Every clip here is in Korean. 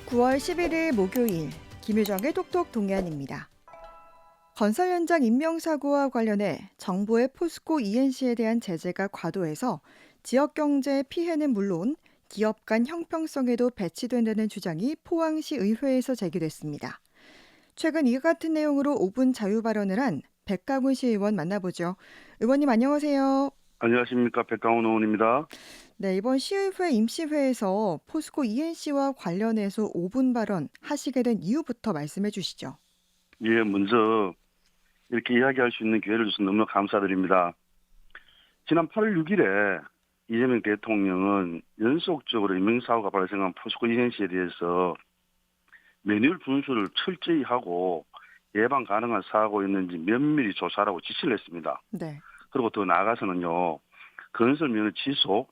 9월 11일 목요일 김유정의 톡톡 동해안입니다. 건설 현장 인명사고와 관련해 정부의 포스코 ENC에 대한 제재가 과도해서 지역 경제의 피해는 물론 기업 간 형평성에도 배치된다는 주장이 포항시 의회에서 제기됐습니다. 최근 이와 같은 내용으로 5분 자유 발언을 한 백강훈 시의원 만나보죠. 의원님 안녕하세요. 안녕하십니까. 백강훈 의원입니다. 네, 이번 시의회 임시회에서 포스코 ENC와 관련해서 5분 발언 하시게 된 이유부터 말씀해 주시죠. 예, 먼저 이렇게 이야기할 수 있는 기회를 주셔서 너무 감사드립니다. 지난 8월 6일에 이재명 대통령은 연속적으로 인명사고가 발생한 포스코 ENC에 대해서 매뉴얼 분수를 철저히 하고 예방 가능한 사고였는지 면밀히 조사하라고 지시를 했습니다. 네. 그리고 더 나아가서는요, 건설 면허 취소,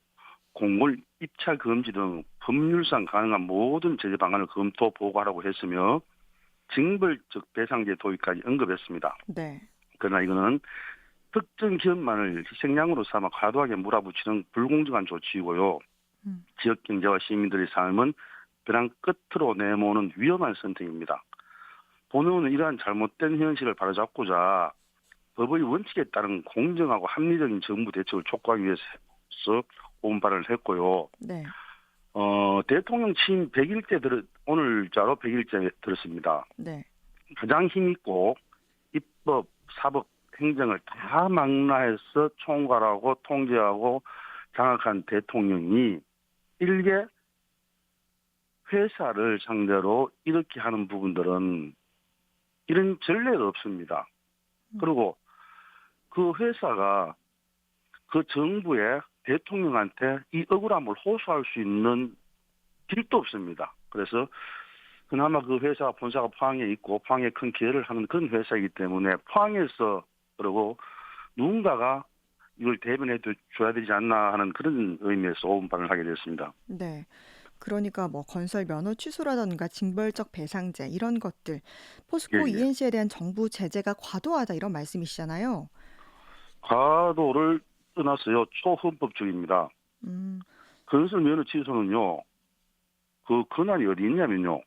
공물 입찰 금지 등 법률상 가능한 모든 제재 방안을 검토 보고하라고 했으며 징벌적 배상제 도입까지 언급했습니다. 네. 그러나 이거는 특정 기업만을 희생양으로 삼아 과도하게 몰아붙이는 불공정한 조치이고요. 음, 지역 경제와 시민들의 삶은 벼랑 끝으로 내모는 위험한 선택입니다. 본의원은 이러한 잘못된 현실을 바로잡고자 법의 원칙에 따른 공정하고 합리적인 정부 대책을 촉구하기 위해서 오분발언을 했고요. 네. 대통령 취임 100일째 오늘자로 100일째 들었습니다. 네. 가장 힘있고 입법, 사법, 행정을 다 망라해서 총괄하고 통제하고 장악한 대통령이 일개 회사를 상대로 이렇게 하는 부분들은 이런 전례가 없습니다. 그리고 그 회사가 그 정부의 대통령한테 이 억울함을 호소할 수 있는 길도 없습니다. 그래서 그나마 그 회사 본사가 포항에 있고 포항에 큰 기여를 하는 그런 회사이기 때문에 포항에서 그리고 누군가가 이걸 대변해 줘야 되지 않나 하는 그런 의미에서 오분발을 하게 됐습니다. 네. 그러니까 뭐 건설 면허 취소라던가 징벌적 배상제 이런 것들 예, 포스코 예. ENC에 대한 정부 제재가 과도하다 이런 말씀이시잖아요. 과도를 떠나서요, 초헌법적입니다. 음, 건설 면허 취소는요, 그 권한이 어디 있냐면요,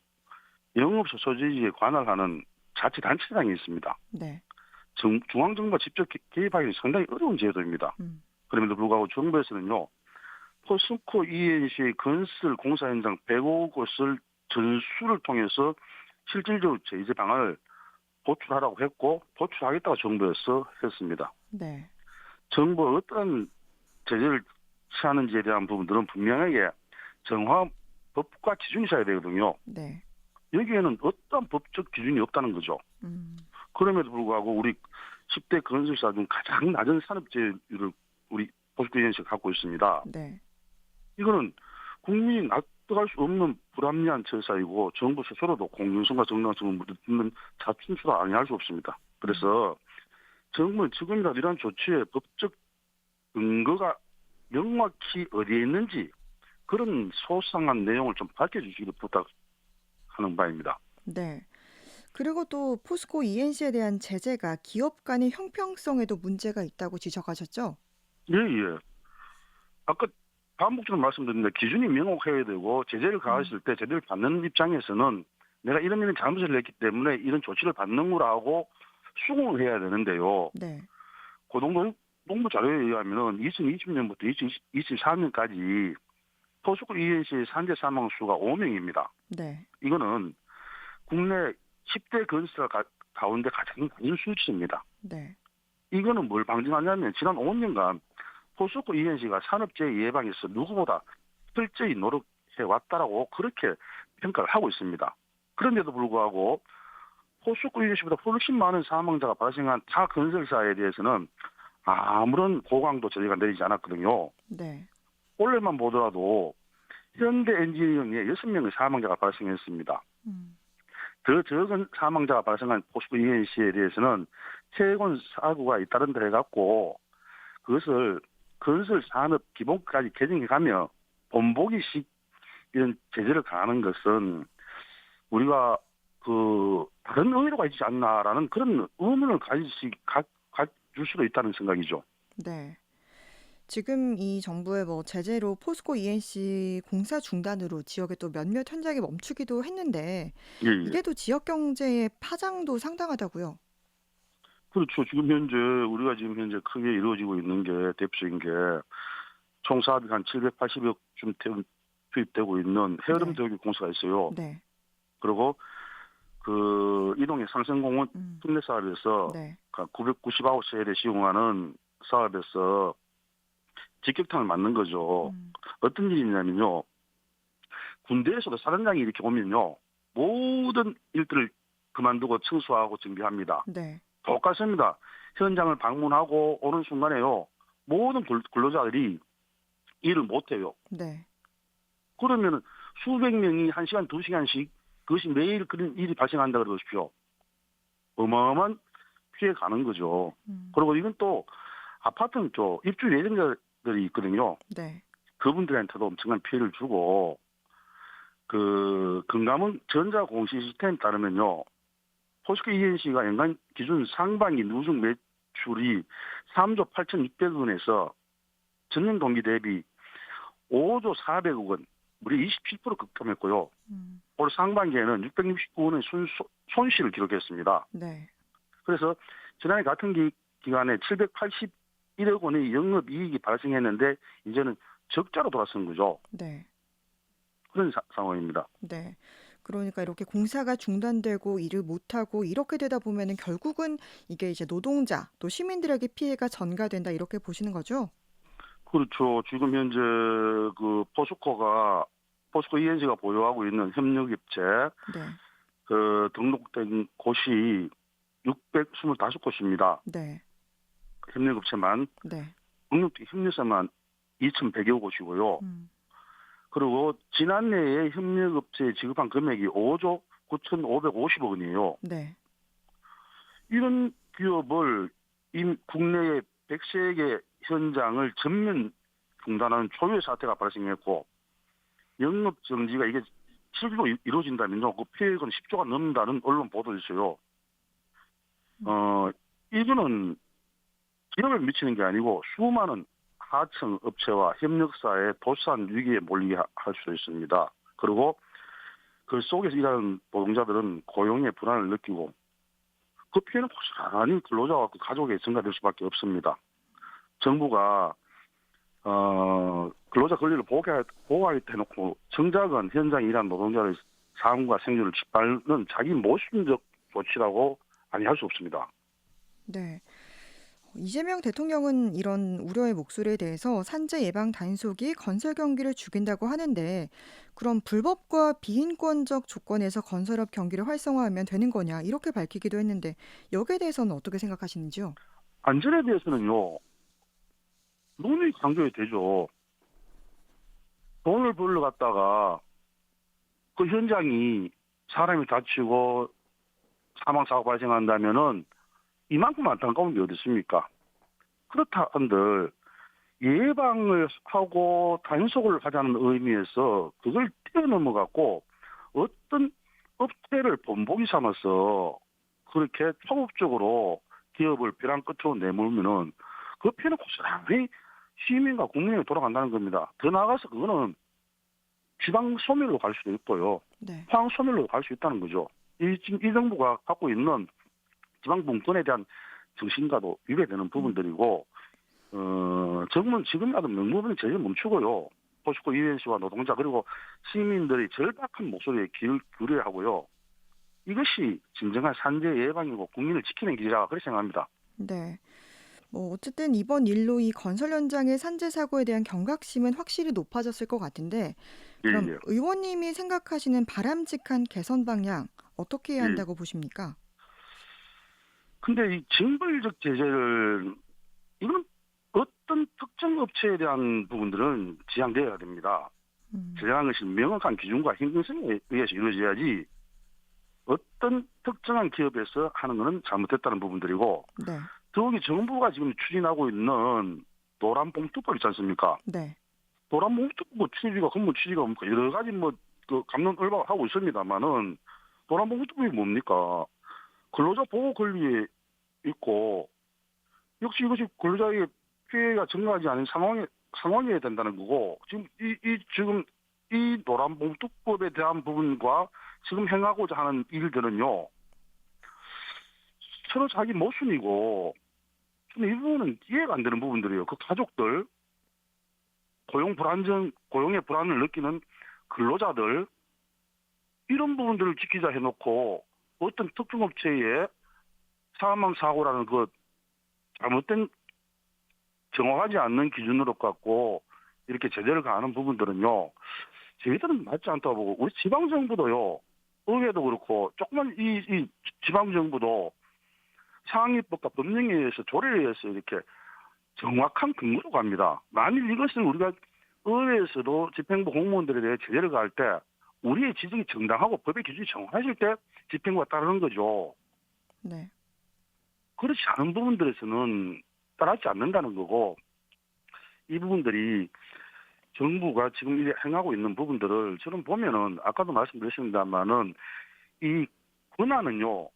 영업소 소재지에 관할하는 자치단체장이 있습니다. 네. 중앙정부가 직접 개입하기는 상당히 어려운 제도입니다. 음, 그럼에도 불구하고 정부에서는요, 포스코 ENC의 건설 공사 현장 105 곳을 전수를 통해서 실질적으로 제재 방안을 도출하라고 했고 도출하겠다고 정부에서 했습니다. 네. 정부가 어떤 제재를 취하는지에 대한 부분들은 분명하게 정화 법과 기준이 있어야 되거든요. 네. 여기에는 어떤 법적 기준이 없다는 거죠. 음, 그럼에도 불구하고 우리 10대 건설사 중 가장 낮은 산업재율을 우리 포스코 ENC가 갖고 있습니다. 네. 이거는 국민이 납득할 수 없는 불합리한 처사이고 정부 스스로도 공정성과 정당성을 묻는 자충수라 아니할 수 없습니다. 그래서 정부는 지금이라도 이러한 조치의 법적 근거가 명확히 어디에 있는지 그런 소상한 내용을 좀 밝혀주시기를 부탁하는 바입니다. 네. 그리고 또 포스코 ENC에 대한 제재가 기업 간의 형평성에도 문제가 있다고 지적하셨죠? 예, 예. 아까 반복적으로 말씀드렸는데 기준이 명확해야 되고 제재를 음, 가했을 때 제재를 받는 입장에서는 내가 이런 잘못을 했기 때문에 이런 조치를 받는 거라고 수긍을 해야 되는데요. 네. 고동부 자료에 의하면 2020년부터 2024년까지 포스코 ENC의 산재 사망 수가 5명입니다. 네. 이거는 국내 10대 건설 가운데 가장 낮은 수치입니다. 네. 이거는 뭘 방증하냐면 지난 5년간 포스코 ENC가 산업재해 예방에서 누구보다 철저히 노력해 왔다라고 그렇게 평가를 하고 있습니다. 그런데도 불구하고 포스코 ENC보다 훨씬 많은 사망자가 발생한 타 건설사에 대해서는 아무런 보강도 저희가 내리지 않았거든요. 네. 올해만 보더라도 현대 엔지니어링에 6명의 사망자가 발생했습니다. 음, 더 적은 사망자가 발생한 포스코 ENC에 대해서는 세권 사고가 잇따른다 해갖고 그것을 건설 산업 기본까지 개정해가며 본보기식 이런 제재를 가하는 것은 우리가 그 다른 의도가 있지 않나라는 그런 의문을 가질 수도 있다는 생각이죠. 네. 지금 이 정부의 뭐 제재로 포스코 ENC 공사 중단으로 지역의 또 몇몇 현장이 멈추기도 했는데 예, 예. 이게 또 지역 경제의 파장도 상당하다고요. 그렇죠. 지금 현재 우리가 지금 현재 크게 이루어지고 있는 게 대표적인 게 총 사업이 한 780억쯤 투입되고 있는 해여름 네, 교육 공사가 있어요. 네, 그리고 그 이동의 상생공원 음, 특례 사업에서 네, 999세대에 시공하는 사업에서 직격탄을 맞는 거죠. 음, 어떤 일이냐면요. 군대에서도 사단장이 이렇게 오면요. 모든 일들을 그만두고 청소하고 정비합니다. 네, 똑같습니다. 현장을 방문하고 오는 순간에요. 모든 근로자들이 일을 못해요. 네, 그러면 수백 명이 1시간, 2시간씩 그것이 매일 그런 일이 발생한다 그러십시오. 어마어마한 피해 가는 거죠. 음, 그리고 이건 또 아파트는 또 입주 예정자들이 있거든요. 네, 그분들한테도 엄청난 피해를 주고 그 금감원 전자공시 시스템에 따르면요. 포스코 ENC가 연간 기준 상반기 누적 매출이 3조 8,600원에서 전년 동기 대비 5조 400억 원, 무려 27% 급감했고요. 음, 올 상반기에는 669원의 손실을 기록했습니다. 네, 그래서 지난해 같은 기간에 781억 원의 영업이익이 발생했는데 이제는 적자로 돌아선 거죠. 네, 그런 상황입니다. 네. 그러니까 이렇게 공사가 중단되고 일을 못하고 이렇게 되다 보면은 결국은 이게 이제 노동자 또 시민들에게 피해가 전가된다 이렇게 보시는 거죠? 그렇죠. 지금 현재 그 포스코 ENC가 보유하고 있는 협력업체 네, 그 등록된 곳이 625곳입니다. 네, 협력업체만 네, 등록된 협력사만 2,100여 곳이고요. 음, 그리고 지난해에 협력업체에 지급한 금액이 5조 9,550억 원이에요. 네, 이런 기업을 국내의 100세 개 현장을 전면 중단하는 초유의 사태가 발생했고 영업 정지가 이게 실제로 이루어진다면요. 그 피해액은 10조가 넘는다는 언론 보도도 있어요. 이거는 기업에 미치는 게 아니고 수많은 하청 업체와 협력사의 도산 위기에 몰리게 할 수도 있습니다. 그리고 그 속에서 일하는 노동자들은 고용의 불안을 느끼고 그 피해는 고스란히 근로자와 그 가족에 전가될 수밖에 없습니다. 정부가 근로자 권리를 보호하겠다 해놓고 정작은 현장에 일하는 노동자의 삶과 생존을 짓밟는 자기 모순적 조치라고 아니할 수 없습니다. 네. 이재명 대통령은 이런 우려의 목소리에 대해서 산재 예방 단속이 건설 경기를 죽인다고 하는데 그럼 불법과 비인권적 조건에서 건설업 경기를 활성화하면 되는 거냐 이렇게 밝히기도 했는데 여기에 대해서는 어떻게 생각하시는지요? 안전에 대해서는요. 논의 강조해야 되죠. 돈을 벌러 갔다가 그 현장이 사람이 다치고 사망사고 발생한다면은 이만큼 안타까운 게 어디 있습니까? 그렇다 한들 예방을 하고 단속을 하자는 의미에서 그걸 뛰어넘어갖고 어떤 업체를 본보기 삼아서 그렇게 초법적으로 기업을 벼랑 끝으로 내몰면은 그 피해는 고스란히 시민과 국민에게 돌아간다는 겁니다. 더 나아가서 그거는 지방 소멸로 갈 수도 있고요. 네. 포항 소멸로 갈 수 있다는 거죠. 이 정부가 갖고 있는 지방 분권에 대한 정신과도 위배되는 부분들이고 정부는 지금이라도 명분이 제일 멈추고요. 포스코 ENC와 노동자 그리고 시민들이 절박한 목소리에 귀를 기울여야 하고요. 이것이 진정한 산재 예방이고 국민을 지키는 길이라 그렇게 생각합니다. 네. 뭐 어쨌든 이번 일로 이 건설 현장의 산재 사고에 대한 경각심은 확실히 높아졌을 것 같은데 예, 그럼 예. 의원님이 생각하시는 바람직한 개선 방향 어떻게 해야 예. 한다고 보십니까? 근데 이 징벌적 제재를 이건 어떤 특정 업체에 대한 부분들은 지양되어야 됩니다. 음, 제재하는 것이 명확한 기준과 형평성에 의해서 이루어져야지 어떤 특정한 기업에서 하는 것은 잘못됐다는 부분들이고 네. 더욱이 정부가 지금 추진하고 있는 노란봉투법 있지 않습니까? 네. 노란봉투법 취지가 근무 취지가 뭡니까? 여러 가지 그 감론 을박하고 있습니다만은 노란봉투법이 뭡니까? 근로자 보호 권리에 있고 역시 이것이 근로자에게 피해가 증가하지 않은 상황이어야 된다는 거고, 지금 이 노란봉투법에 대한 부분과 지금 행하고자 하는 일들은요, 서로 자기 모순이고, 저는 이 부분은 이해가 안 되는 부분들이에요. 그 가족들, 고용의 불안을 느끼는 근로자들, 이런 부분들을 지키자 해놓고, 어떤 특정 업체의 사망 사고라는 그 잘못된 정확하지 않는 기준으로 갖고 이렇게 제재를 가하는 부분들은요, 저희들은 맞지 않다고 보고, 우리 지방정부도요, 의회도 그렇고, 조그만 이 지방정부도 상위법과 법령에 의해서 조례에 의해서 이렇게 정확한 근거로 갑니다. 만일 이것을 우리가 의회에서도 집행부 공무원들에 대해 제재를 가할 때 우리의 지적이 정당하고 법의 기준이 정확해질 때 집행부가 따르는 거죠. 네. 그렇지 않은 부분들에서는 따르지 않는다는 거고, 이 부분들이 정부가 지금 이렇게 행하고 있는 부분들을 저는 보면은 아까도 말씀드렸습니다만은 이 권한은요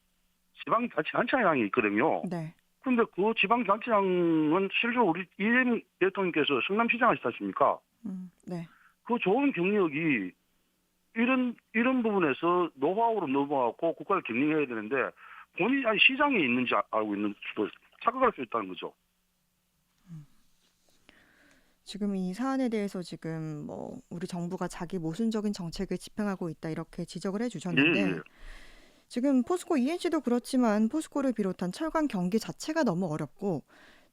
지방자치단체장이 있거든요. 네. 그런데 그 지방자치장은 실제로 우리 이재명 대통령께서 성남시장 하시지 않습니까? 네. 그 좋은 경력이 이런 부분에서 노하우로 넘어가고 국가를 경영해야 되는데 본인이 아니 시장에 있는지 알고 있는 수도 착각할 수 있다는 거죠. 지금 이 사안에 대해서 지금 뭐 우리 정부가 자기 모순적인 정책을 집행하고 있다 이렇게 지적을 예, 해주셨는데 예. 지금 포스코 ENC도 그렇지만 포스코를 비롯한 철강 경기 자체가 너무 어렵고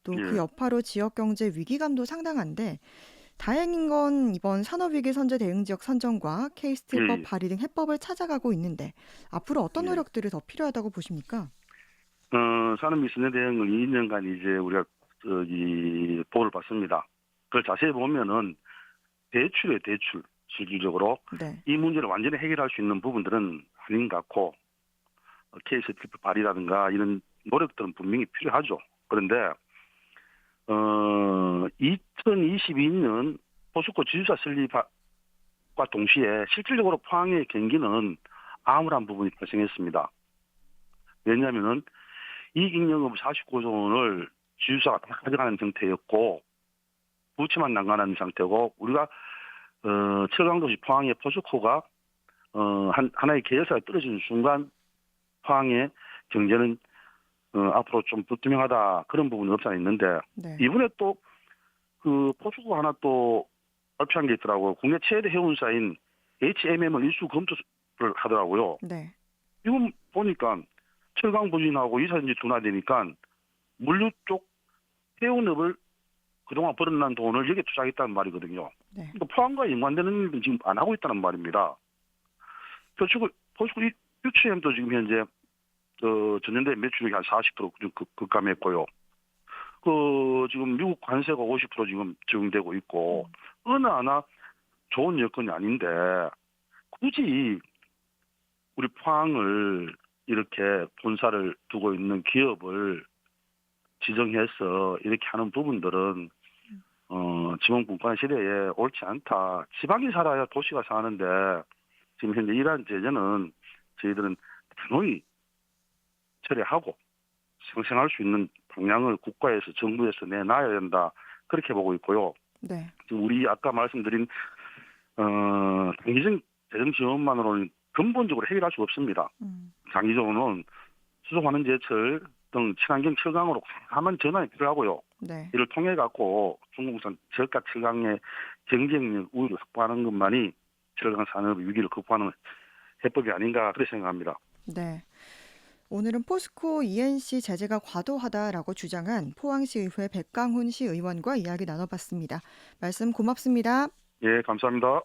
또 그 예. 여파로 지역 경제 위기감도 상당한데 다행인 건 이번 산업위기 선제 대응 지역 선정과 K스틸법 예. 발의 등 해법을 찾아가고 있는데 앞으로 어떤 예. 노력들이 더 필요하다고 보십니까? 산업미순의 대응을 2년간 이제 우리가 보호를 받습니다. 그걸 자세히 보면은 대출이에요, 대출. 실질적으로 네. 이 문제를 완전히 해결할 수 있는 부분들은 아닌 것 같고, KSTP 발의라든가 이런 노력들은 분명히 필요하죠. 그런데 2022년 포스코 지주사 설립과 동시에 실질적으로 포항의 경기는 암울한 부분이 발생했습니다. 왜냐하면은 이익영업 49조 원을 지주사가 다 가져가는 상태였고 부채만 난간하는 상태고, 우리가 철강도시 포항의 포스코가 하나의 계열사가 떨어지는 순간 포항의 경제는 앞으로 좀 불투명하다, 그런 부분이 없지 않아 있는데, 네. 이번에 또 그 포스코 하나 또 발표한 게 있더라고요. 국내 최대 해운사인 HMM을 일수 검토를 하더라고요. 네. 이건 보니까 철강 부진하고 이사전지 둔화되니까 물류 쪽 해운업을 그동안 벌어난 돈을 여기에 투자하겠다는 말이거든요. 네. 그러니까 포항과 연관되는 일은 지금 안 하고 있다는 말입니다. 포스코 유치엠도 지금 현재 전년도에 매출액이 한 40% 급감했고요. 지금 미국 관세가 50% 지금 적용되고 있고, 어느 하나 좋은 여건이 아닌데, 굳이 우리 포항을 이렇게 본사를 두고 있는 기업을 지정해서 이렇게 하는 부분들은, 지방 분권 시대에 옳지 않다. 지방이 살아야 도시가 사는데, 지금 현재 이러한 제재는 저희들은 단호히 처리하고, 생생할 수 있는 방향을 국가에서 정부에서 내놔야 된다, 그렇게 보고 있고요. 네. 지금 우리 아까 말씀드린 단기적 재정 지원만으로는 근본적으로 해결할 수 없습니다. 장기적으로는 수소환원 제철 등 친환경 철강으로 과감한 전환이 필요하고요. 네. 이를 통해 갖고 중국산 저가 철강의 경쟁력 우위를 확보하는 것만이 철강 산업 위기를 극복하는 해법이 아닌가, 그렇게 생각합니다. 네. 오늘은 포스코 ENC 제재가 과도하다라고 주장한 포항시의회 백강훈 시의원과 이야기 나눠봤습니다. 말씀 고맙습니다. 예, 감사합니다.